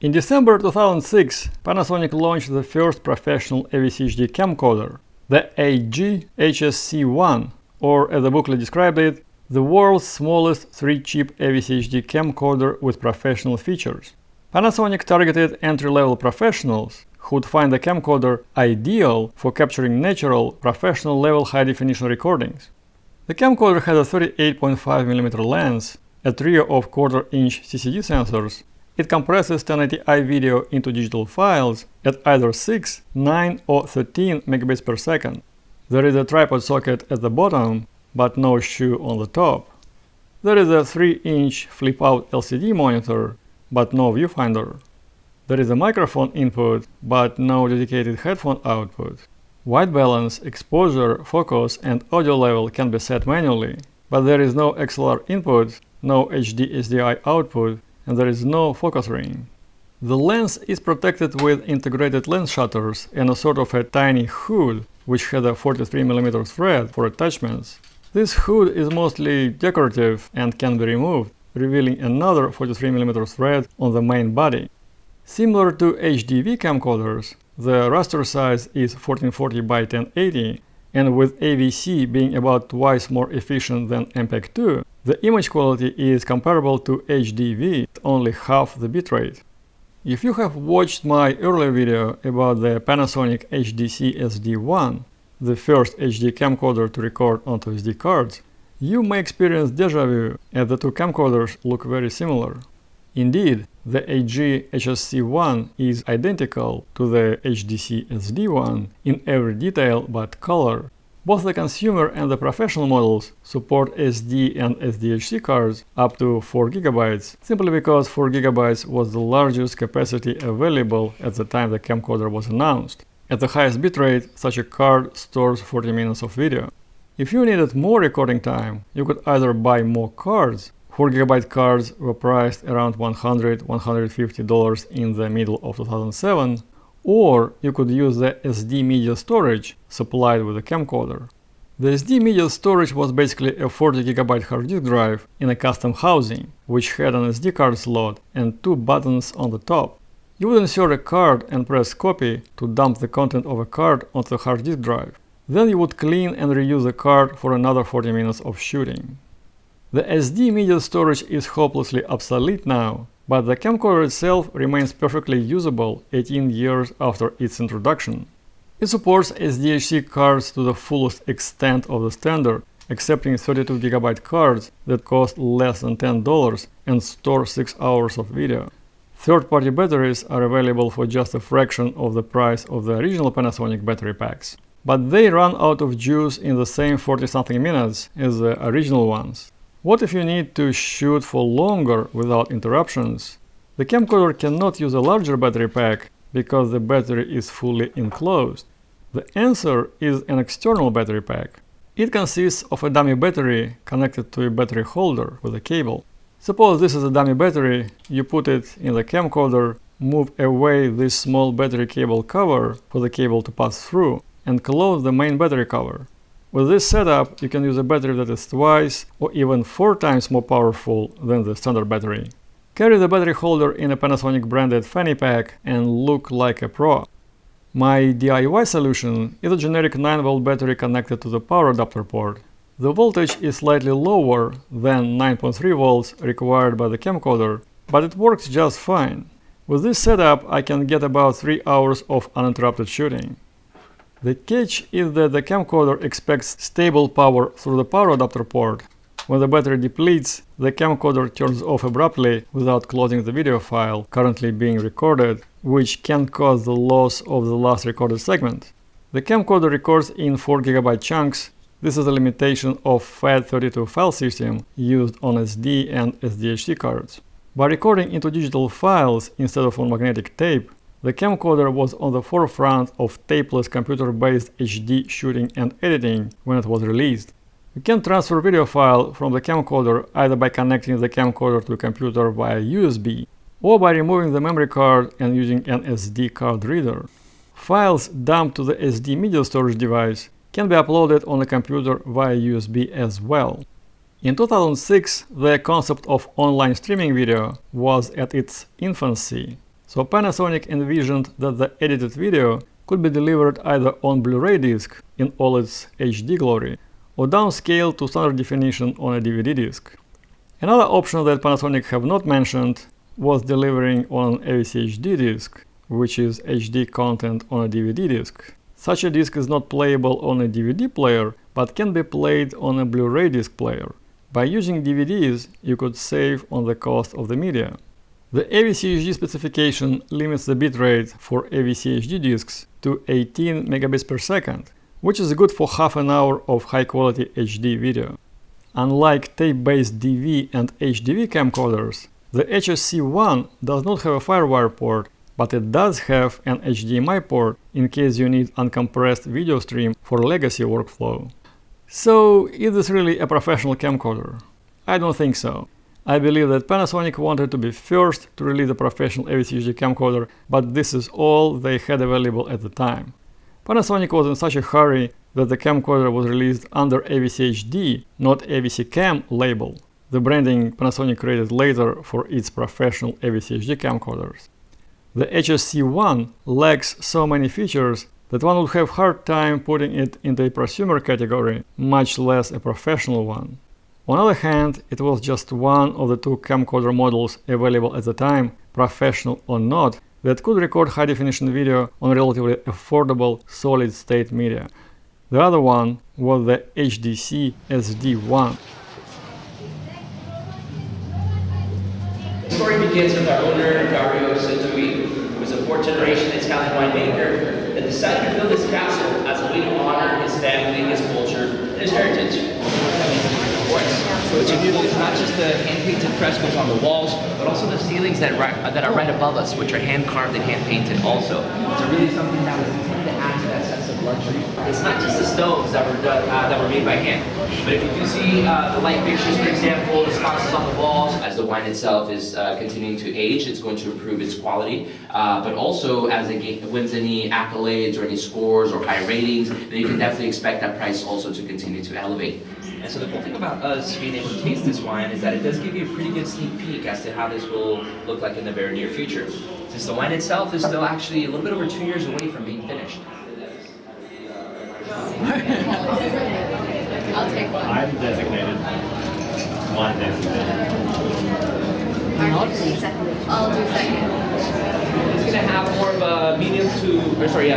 In December 2006, Panasonic launched the first professional AVC-HD camcorder, the AG-HSC1, or as the booklet described it, the world's smallest 3-chip AVC-HD camcorder with professional features. Panasonic targeted entry-level professionals who would find the camcorder ideal for capturing natural, professional-level high-definition recordings. The camcorder had a 38.5mm lens, a trio of quarter-inch CCD sensors. It compresses 1080i video into digital files at either 6, 9 or 13 megabits per second. There is a tripod socket at the bottom, but no shoe on the top. There is a 3-inch flip-out LCD monitor, but no viewfinder. There is a microphone input, but no dedicated headphone output. White balance, exposure, focus, and audio level can be set manually, but there is no XLR input, no HD SDI output, and there is no focus ring. The lens is protected with integrated lens shutters and a sort of a tiny hood which had a 43mm thread for attachments. This hood is mostly decorative and can be removed, revealing another 43mm thread on the main body. Similar to HDV camcorders, the raster size is 1440 by 1080, and with AVC being about twice more efficient than MPEG-2, the image quality is comparable to HDV at only half the bitrate. If you have watched my earlier video about the Panasonic HDC SD1, the first HD camcorder to record onto SD cards, you may experience deja vu as the two camcorders look very similar. Indeed, the AG-HSC1 is identical to the HDC SD1 in every detail but color. Both the consumer and the professional models support SD and SDHC cards up to 4GB, simply because 4GB was the largest capacity available at the time the camcorder was announced. At the highest bitrate, such a card stores 40 minutes of video. If you needed more recording time, you could either buy more cards. 4GB cards were priced around $100–150 in the middle of 2007, or you could use the SD media storage supplied with the camcorder. The SD media storage was basically a 40GB hard disk drive in a custom housing, which had an SD card slot and two buttons on the top. You would insert a card and press copy to dump the content of a card onto the hard disk drive. Then you would clean and reuse the card for another 40 minutes of shooting. The SD media storage is hopelessly obsolete now, but the camcorder itself remains perfectly usable 18 years after its introduction. It supports SDHC cards to the fullest extent of the standard, accepting 32GB cards that cost less than $10 and store 6 hours of video. Third-party batteries are available for just a fraction of the price of the original Panasonic battery packs, but they run out of juice in the same 40-something minutes as the original ones. What if you need to shoot for longer without interruptions? The camcorder cannot use a larger battery pack because the battery is fully enclosed. The answer is an external battery pack. It consists of a dummy battery connected to a battery holder with a cable. Suppose this is a dummy battery, you put it in the camcorder, move away this small battery cable cover for the cable to pass through, and close the main battery cover. With this setup, you can use a battery that is twice or even 4 times more powerful than the standard battery. Carry the battery holder in a Panasonic branded fanny pack and look like a pro. My DIY solution is a generic 9V battery connected to the power adapter port. The voltage is slightly lower than 9.3V required by the camcorder, but it works just fine. With this setup, I can get about 3 hours of uninterrupted shooting. The catch is that the camcorder expects stable power through the power adapter port. When the battery depletes, the camcorder turns off abruptly without closing the video file currently being recorded, which can cause the loss of the last recorded segment. The camcorder records in 4GB chunks. This is a limitation of FAT32 file system used on SD and SDHC cards. By recording into digital files instead of on magnetic tape, the camcorder was on the forefront of tapeless computer-based HD shooting and editing when it was released. You can transfer video file from the camcorder either by connecting the camcorder to a computer via USB or by removing the memory card and using an SD card reader. Files dumped to the SD media storage device can be uploaded on a computer via USB as well. In 2006, the concept of online streaming video was at its infancy. So Panasonic envisioned that the edited video could be delivered either on Blu-ray disc in all its HD glory or downscaled to standard definition on a DVD disc. Another option that Panasonic have not mentioned was delivering on an AVC-HD disc, which is HD content on a DVD disc. Such a disc is not playable on a DVD player, but can be played on a Blu-ray disc player. By using DVDs, you could save on the cost of the media. The AVC-HD specification limits the bitrate for AVC-HD discs to 18 megabits per second, which is good for half an hour of high-quality HD video. Unlike tape-based DV and HDV camcorders, the HSC-1 does not have a FireWire port, but it does have an HDMI port in case you need uncompressed video stream for legacy workflow. So, is this really a professional camcorder? I don't think so. I believe that Panasonic wanted to be first to release a professional AVC-HD camcorder, but this is all they had available at the time. Panasonic was in such a hurry that the camcorder was released under AVC-HD, not AVC-Cam label, the branding Panasonic created later for its professional AVC-HD camcorders. The HSC-1 lacks so many features that one would have a hard time putting it into a prosumer category, much less a professional one. On the other hand, it was just one of the two camcorder models available at the time, professional or not, that could record high-definition video on relatively affordable solid-state media. The other one was the HDC SD1. The story begins with our owner, Dario Santui, who was a fourth-generation Italian winemaker that decided to build this castle as a way to honor his family, his culture, and his heritage. So it's beautiful. It's not just the hand-painted frescoes on the walls, but also the ceilings that are right above us, which are hand-carved and hand-painted also. It's really something that was intended to add to that sense of luxury. It's not just the stoves that were made by hand, but if you do see the light fixtures, for example, the sconces on the walls, as the wine itself is continuing to age, it's going to improve its quality. But also, as it wins any accolades or any scores or high ratings, then you can definitely expect that price also to continue to elevate. And so the cool thing about us being able to taste this wine is that it does give you a pretty good sneak peek as to how this will look like in the very near future. Since the wine itself is still actually a little bit over 2 years away from being finished. I'll take one. I'm designated. One designated. I'll do second. It's going to have more of a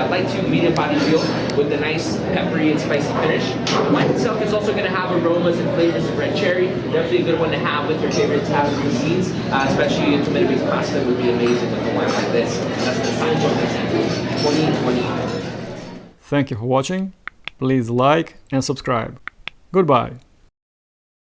light to medium body feel with a nice peppery and spicy finish. The wine itself is also going to have aromas and flavors of red cherry. Definitely a good one to have with your favorite Italian cuisines, especially a tomato-based pasta would be amazing with a wine like this. That's the Sancho 2020. Thank you for watching. Please like and subscribe. Goodbye.